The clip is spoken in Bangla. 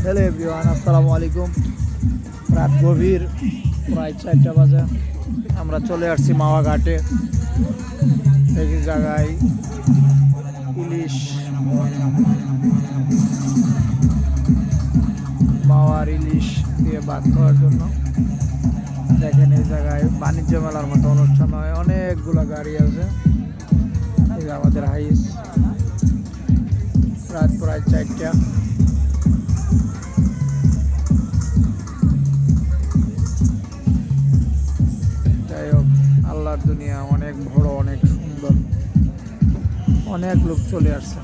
হ্যালো এভরিওয়ান, আসসালামু আলাইকুম। রাত গভীর, প্রায় 4টা বাজে। আমরা চলে আসছি মাওয়া ঘাটে। এই জায়গায় ইলিশ, মাওয়ার ইলিশ দিয়ে ভাত খাওয়ার জন্য। দেখেন এই জায়গায় বাণিজ্য মেলার মতো অনুষ্ঠান হয়, অনেকগুলো গাড়ি আছে। এই যে আমাদের হাইস, রাত প্রায় 4টা। যাই হোক, আল্লাহর দুনিয়া অনেক বড়, অনেক সুন্দর, অনেক লোক চলে আসছে।